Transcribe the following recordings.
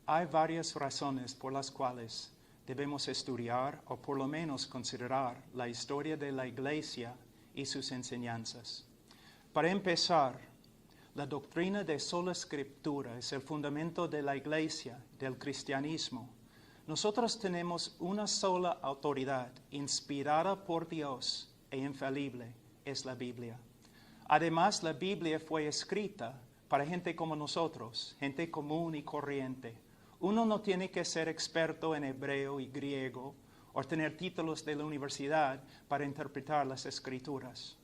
hay varias razones por las cuales debemos estudiar o por lo menos considerar la historia de la Iglesia y sus enseñanzas. Para empezar, la doctrina de sola Escritura es el fundamento de la Iglesia, del cristianismo. Nosotros tenemos una sola autoridad, inspirada por Dios e infalible, es la Biblia. Además, la Biblia fue escrita para gente como nosotros, gente común y corriente. Uno no tiene que ser experto en hebreo y griego o tener títulos de la universidad para interpretar las Escrituras.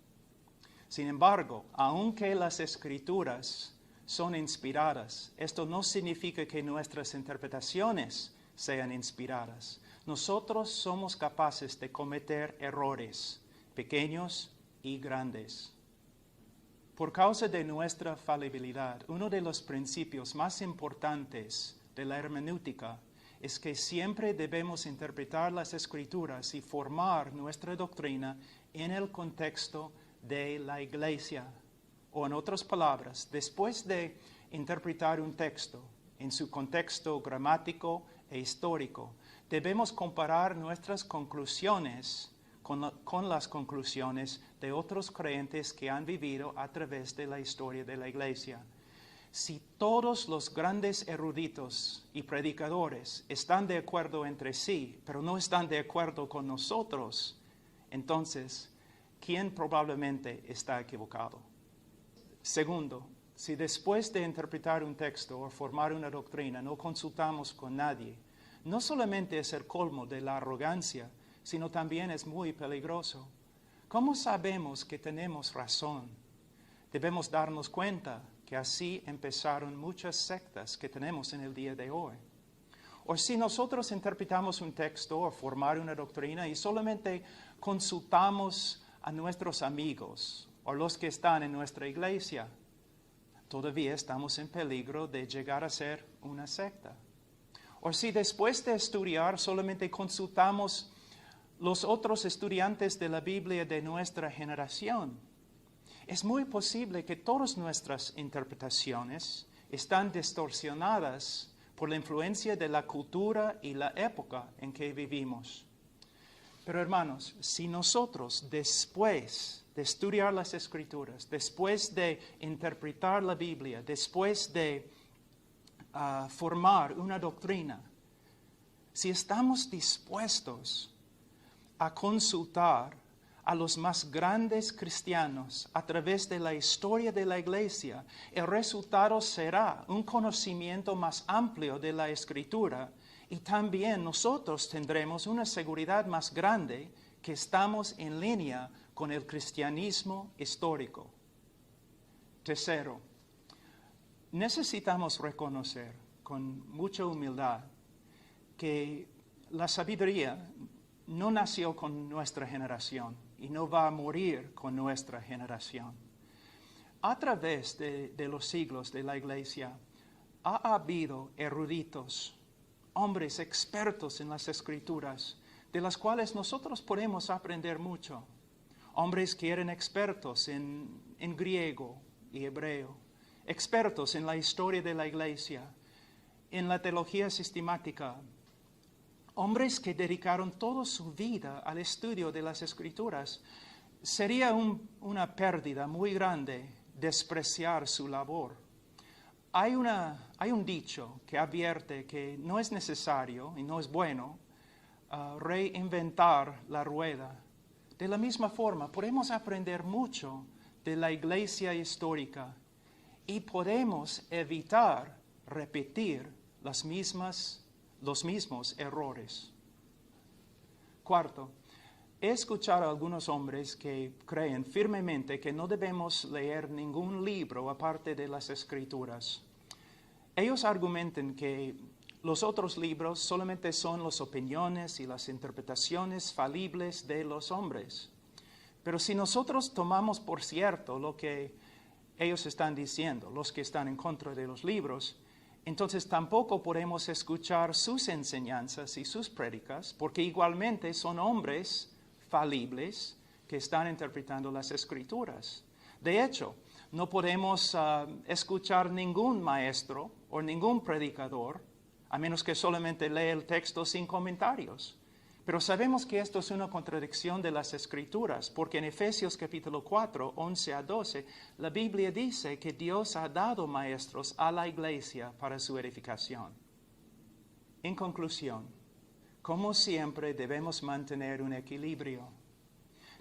Sin embargo, aunque las Escrituras son inspiradas, esto no significa que nuestras interpretaciones sean inspiradas. Nosotros somos capaces de cometer errores, pequeños y grandes. Por causa de nuestra falibilidad, uno de los principios más importantes de la hermenéutica es que siempre debemos interpretar las Escrituras y formar nuestra doctrina en el contexto de la Iglesia. O en otras palabras, después de interpretar un texto en su contexto gramático e histórico, debemos comparar nuestras conclusiones con las conclusiones de otros creyentes que han vivido a través de la historia de la Iglesia. Si todos los grandes eruditos y predicadores están de acuerdo entre sí, pero no están de acuerdo con nosotros, entonces, ¿quién probablemente está equivocado? Segundo, si después de interpretar un texto o formar una doctrina no consultamos con nadie, no solamente es el colmo de la arrogancia, sino también es muy peligroso. ¿Cómo sabemos que tenemos razón? Debemos darnos cuenta que así empezaron muchas sectas que tenemos en el día de hoy. O si nosotros interpretamos un texto o formar una doctrina y solamente consultamos a nuestros amigos o los que están en nuestra iglesia, todavía estamos en peligro de llegar a ser una secta. O si después de estudiar solamente consultamos los otros estudiantes de la Biblia de nuestra generación, es muy posible que todas nuestras interpretaciones están distorsionadas por la influencia de la cultura y la época en que vivimos. Pero hermanos, si nosotros después de estudiar las Escrituras, después de interpretar la Biblia, después de formar una doctrina, si estamos dispuestos a consultar a los más grandes cristianos a través de la historia de la Iglesia, el resultado será un conocimiento más amplio de la Escritura y también nosotros tendremos una seguridad más grande que estamos en línea con el cristianismo histórico. Tercero, necesitamos reconocer con mucha humildad que la sabiduría no nació con nuestra generación y no va a morir con nuestra generación. A través de los siglos de la Iglesia ha habido eruditos, hombres expertos en las Escrituras, de las cuales nosotros podemos aprender mucho. Hombres que eran expertos en griego y hebreo, expertos en la historia de la Iglesia, en la teología sistemática, hombres que dedicaron toda su vida al estudio de las Escrituras. Sería una pérdida muy grande despreciar su labor. Hay un dicho que advierte que no es necesario y no es bueno reinventar la rueda. De la misma forma, podemos aprender mucho de la Iglesia histórica y podemos evitar repetir los mismos errores. Cuarto, he escuchado a algunos hombres que creen firmemente que no debemos leer ningún libro aparte de las Escrituras. Ellos argumentan que los otros libros solamente son las opiniones y las interpretaciones falibles de los hombres. Pero si nosotros tomamos por cierto lo que ellos están diciendo, los que están en contra de los libros, entonces tampoco podemos escuchar sus enseñanzas y sus prédicas, porque igualmente son hombres falibles que están interpretando las Escrituras. De hecho, no podemos escuchar ningún maestro o ningún predicador a menos que solamente lea el texto sin comentarios. Pero sabemos que esto es una contradicción de las Escrituras, porque en Efesios capítulo 4, 11 a 12, la Biblia dice que Dios ha dado maestros a la iglesia para su edificación. En conclusión, como siempre debemos mantener un equilibrio.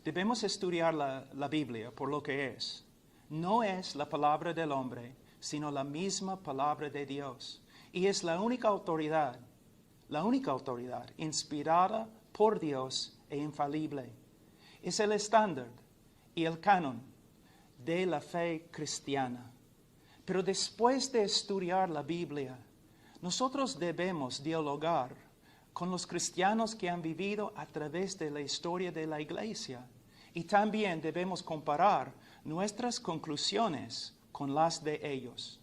Debemos estudiar la Biblia por lo que es. No es la palabra del hombre, sino la misma palabra de Dios. Y es la única autoridad inspirada por Dios e infalible. Es el estándar y el canon de la fe cristiana. Pero después de estudiar la Biblia, nosotros debemos dialogar con los cristianos que han vivido a través de la historia de la Iglesia. Y también debemos comparar nuestras conclusiones con las de ellos.